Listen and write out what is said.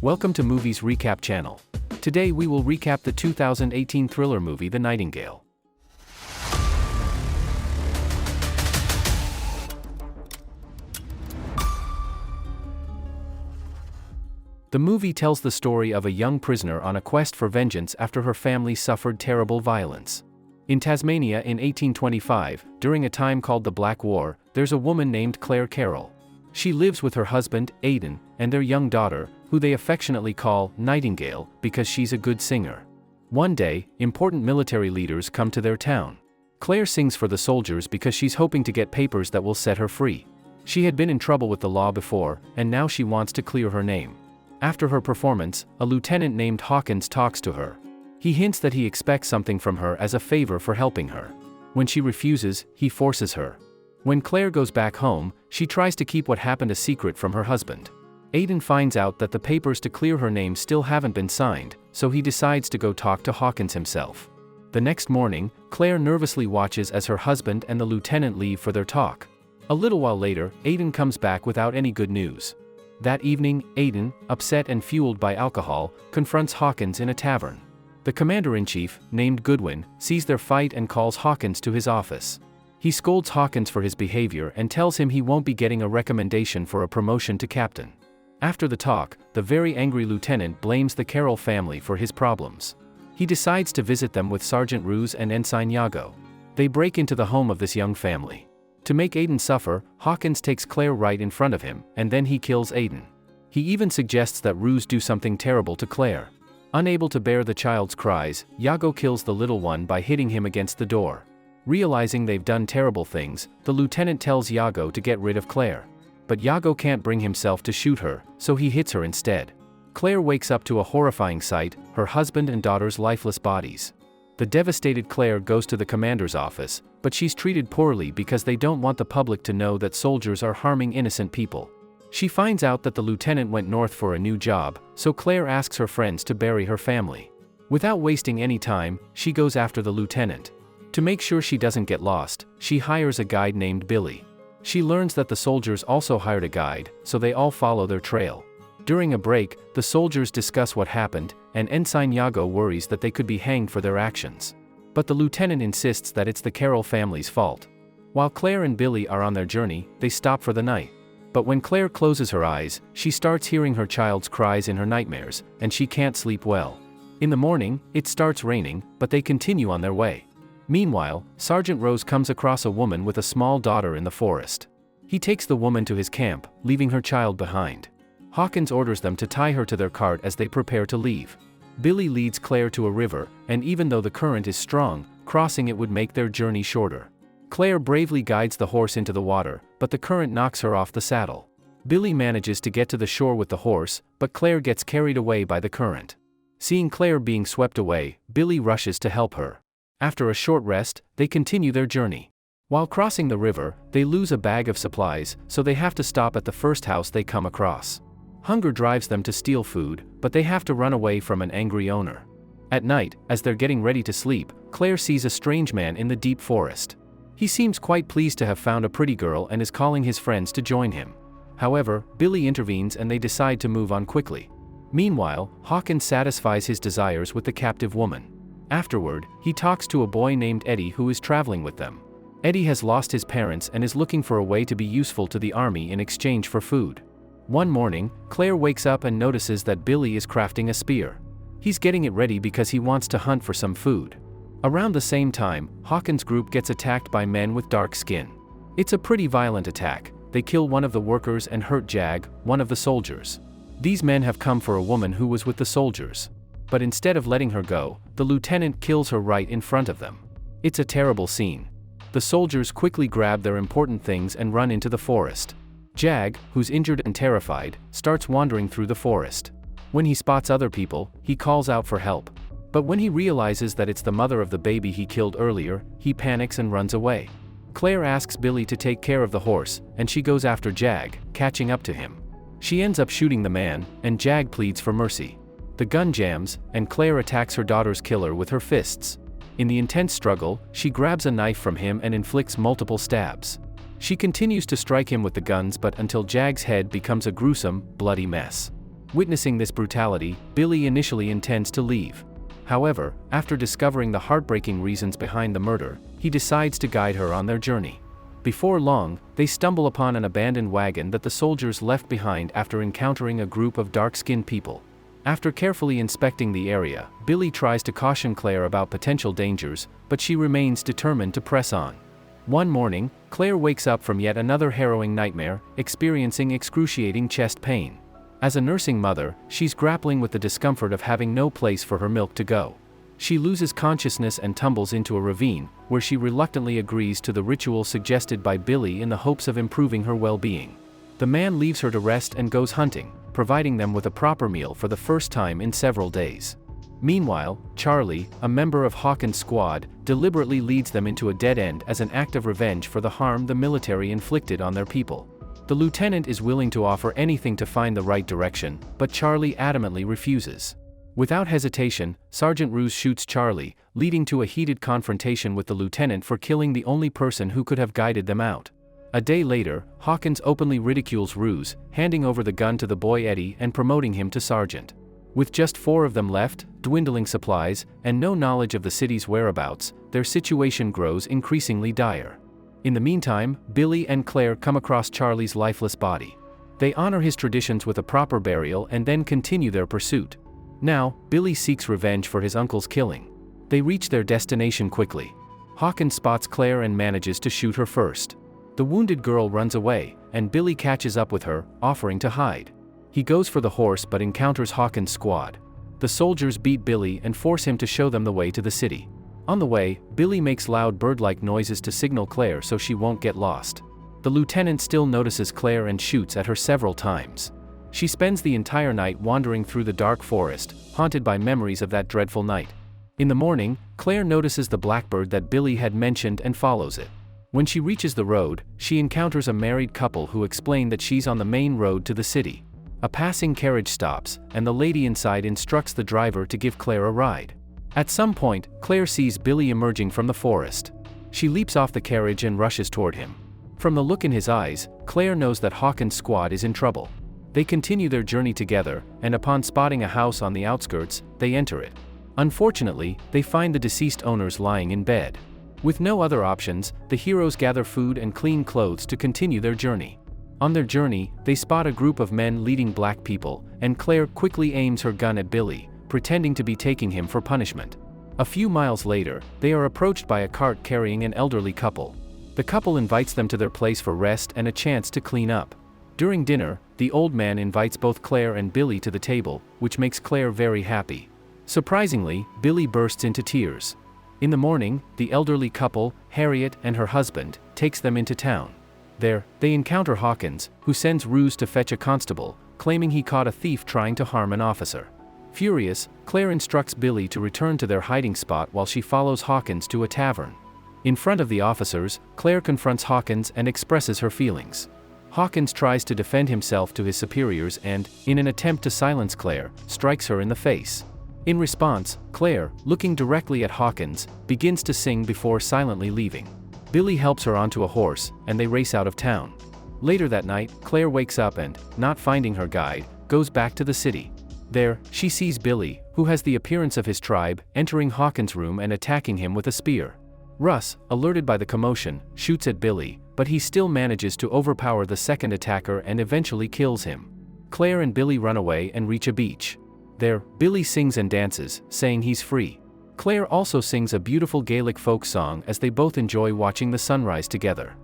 Welcome to Movies Recap channel. Today we will recap the 2018 thriller movie The Nightingale. The movie tells the story of a young prisoner on a quest for vengeance after her family suffered terrible violence. In Tasmania in 1825, during a time called the Black War, there's a woman named Claire Carroll. She lives with her husband, Aidan, and their young daughter, who they affectionately call Nightingale because she's a good singer. One day, important military leaders come to their town. Claire sings for the soldiers because she's hoping to get papers that will set her free. She had been in trouble with the law before, and now she wants to clear her name. After her performance, a lieutenant named Hawkins talks to her. He hints that he expects something from her as a favor for helping her. When she refuses, he forces her. When Claire goes back home, she tries to keep what happened a secret from her husband. Aidan finds out that the papers to clear her name still haven't been signed, so he decides to go talk to Hawkins himself. The next morning, Claire nervously watches as her husband and the lieutenant leave for their talk. A little while later, Aidan comes back without any good news. That evening, Aidan, upset and fueled by alcohol, confronts Hawkins in a tavern. The commander-in-chief, named Goodwin, sees their fight and calls Hawkins to his office. He scolds Hawkins for his behavior and tells him he won't be getting a recommendation for a promotion to captain. After the talk, the very angry lieutenant blames the Carroll family for his problems. He decides to visit them with Sergeant Ruse and Ensign Iago. They break into the home of this young family. To make Aidan suffer, Hawkins takes Claire right in front of him, and then he kills Aidan. He even suggests that Ruse do something terrible to Claire. Unable to bear the child's cries, Iago kills the little one by hitting him against the door. Realizing they've done terrible things, the lieutenant tells Iago to get rid of Claire. But Iago can't bring himself to shoot her, so he hits her instead. Claire wakes up to a horrifying sight, her husband and daughter's lifeless bodies. The devastated Claire goes to the commander's office, but she's treated poorly because they don't want the public to know that soldiers are harming innocent people. She finds out that the lieutenant went north for a new job, so Claire asks her friends to bury her family. Without wasting any time, she goes after the lieutenant. To make sure she doesn't get lost, she hires a guide named Billy. She learns that the soldiers also hired a guide, so they all follow their trail. During a break, the soldiers discuss what happened, and Ensign Iago worries that they could be hanged for their actions. But the lieutenant insists that it's the Carroll family's fault. While Claire and Billy are on their journey, they stop for the night. But when Claire closes her eyes, she starts hearing her child's cries in her nightmares, and she can't sleep well. In the morning, it starts raining, but they continue on their way. Meanwhile, Sergeant Rose comes across a woman with a small daughter in the forest. He takes the woman to his camp, leaving her child behind. Hawkins orders them to tie her to their cart as they prepare to leave. Billy leads Claire to a river, and even though the current is strong, crossing it would make their journey shorter. Claire bravely guides the horse into the water, but the current knocks her off the saddle. Billy manages to get to the shore with the horse, but Claire gets carried away by the current. Seeing Claire being swept away, Billy rushes to help her. After a short rest, they continue their journey. While crossing the river, they lose a bag of supplies, so they have to stop at the first house they come across. Hunger drives them to steal food, but they have to run away from an angry owner. At night, as they're getting ready to sleep, Claire sees a strange man in the deep forest. He seems quite pleased to have found a pretty girl and is calling his friends to join him. However, Billy intervenes and they decide to move on quickly. Meanwhile, Hawkins satisfies his desires with the captive woman. Afterward, he talks to a boy named Eddie who is traveling with them. Eddie has lost his parents and is looking for a way to be useful to the army in exchange for food. One morning, Claire wakes up and notices that Billy is crafting a spear. He's getting it ready because he wants to hunt for some food. Around the same time, Hawkins' group gets attacked by men with dark skin. It's a pretty violent attack. They kill one of the workers and hurt Jag, one of the soldiers. These men have come for a woman who was with the soldiers. But instead of letting her go, the lieutenant kills her right in front of them. It's a terrible scene. The soldiers quickly grab their important things and run into the forest. Jag, who's injured and terrified, starts wandering through the forest. When he spots other people, he calls out for help. But when he realizes that it's the mother of the baby he killed earlier, he panics and runs away. Claire asks Billy to take care of the horse, and she goes after Jag, catching up to him. She ends up shooting the man, and Jag pleads for mercy. The gun jams, and Claire attacks her daughter's killer with her fists. In the intense struggle, she grabs a knife from him and inflicts multiple stabs. She continues to strike him with the guns but until Jag's head becomes a gruesome, bloody mess. Witnessing this brutality, Billy initially intends to leave. However, after discovering the heartbreaking reasons behind the murder, he decides to guide her on their journey. Before long, they stumble upon an abandoned wagon that the soldiers left behind after encountering a group of dark-skinned people. After carefully inspecting the area, Billy tries to caution Claire about potential dangers, but she remains determined to press on. One morning, Claire wakes up from yet another harrowing nightmare, experiencing excruciating chest pain. As a nursing mother, she's grappling with the discomfort of having no place for her milk to go. She loses consciousness and tumbles into a ravine, where she reluctantly agrees to the ritual suggested by Billy in the hopes of improving her well-being. The man leaves her to rest and goes hunting, providing them with a proper meal for the first time in several days. Meanwhile, Charlie, a member of Hawkins' squad, deliberately leads them into a dead end as an act of revenge for the harm the military inflicted on their people. The lieutenant is willing to offer anything to find the right direction, but Charlie adamantly refuses. Without hesitation, Sergeant Ruse shoots Charlie, leading to a heated confrontation with the lieutenant for killing the only person who could have guided them out. A day later, Hawkins openly ridicules Ruse, handing over the gun to the boy Eddie and promoting him to sergeant. With just 4 of them left, dwindling supplies, and no knowledge of the city's whereabouts, their situation grows increasingly dire. In the meantime, Billy and Claire come across Charlie's lifeless body. They honor his traditions with a proper burial and then continue their pursuit. Now, Billy seeks revenge for his uncle's killing. They reach their destination quickly. Hawkins spots Claire and manages to shoot her first. The wounded girl runs away, and Billy catches up with her, offering to hide. He goes for the horse but encounters Hawkins' squad. The soldiers beat Billy and force him to show them the way to the city. On the way, Billy makes loud bird-like noises to signal Claire so she won't get lost. The lieutenant still notices Claire and shoots at her several times. She spends the entire night wandering through the dark forest, haunted by memories of that dreadful night. In the morning, Claire notices the blackbird that Billy had mentioned and follows it. When she reaches the road, she encounters a married couple who explain that she's on the main road to the city. A passing carriage stops, and the lady inside instructs the driver to give Claire a ride. At some point, Claire sees Billy emerging from the forest. She leaps off the carriage and rushes toward him. From the look in his eyes, Claire knows that Hawkins' squad is in trouble. They continue their journey together, and upon spotting a house on the outskirts, they enter it. Unfortunately, they find the deceased owners lying in bed. With no other options, the heroes gather food and clean clothes to continue their journey. On their journey, they spot a group of men leading black people, and Claire quickly aims her gun at Billy, pretending to be taking him for punishment. A few miles later, they are approached by a cart carrying an elderly couple. The couple invites them to their place for rest and a chance to clean up. During dinner, the old man invites both Claire and Billy to the table, which makes Claire very happy. Surprisingly, Billy bursts into tears. In the morning, the elderly couple, Harriet and her husband, takes them into town. There, they encounter Hawkins, who sends Ruse to fetch a constable, claiming he caught a thief trying to harm an officer. Furious, Claire instructs Billy to return to their hiding spot while she follows Hawkins to a tavern. In front of the officers, Claire confronts Hawkins and expresses her feelings. Hawkins tries to defend himself to his superiors and, in an attempt to silence Claire, strikes her in the face. In response, Claire, looking directly at Hawkins, begins to sing before silently leaving. Billy helps her onto a horse, and they race out of town. Later that night, Claire wakes up and, not finding her guide, goes back to the city. There, she sees Billy, who has the appearance of his tribe, entering Hawkins' room and attacking him with a spear. Russ, alerted by the commotion, shoots at Billy, but he still manages to overpower the second attacker and eventually kills him. Claire and Billy run away and reach a beach. There, Billy sings and dances, saying he's free. Claire also sings a beautiful Gaelic folk song as they both enjoy watching the sunrise together.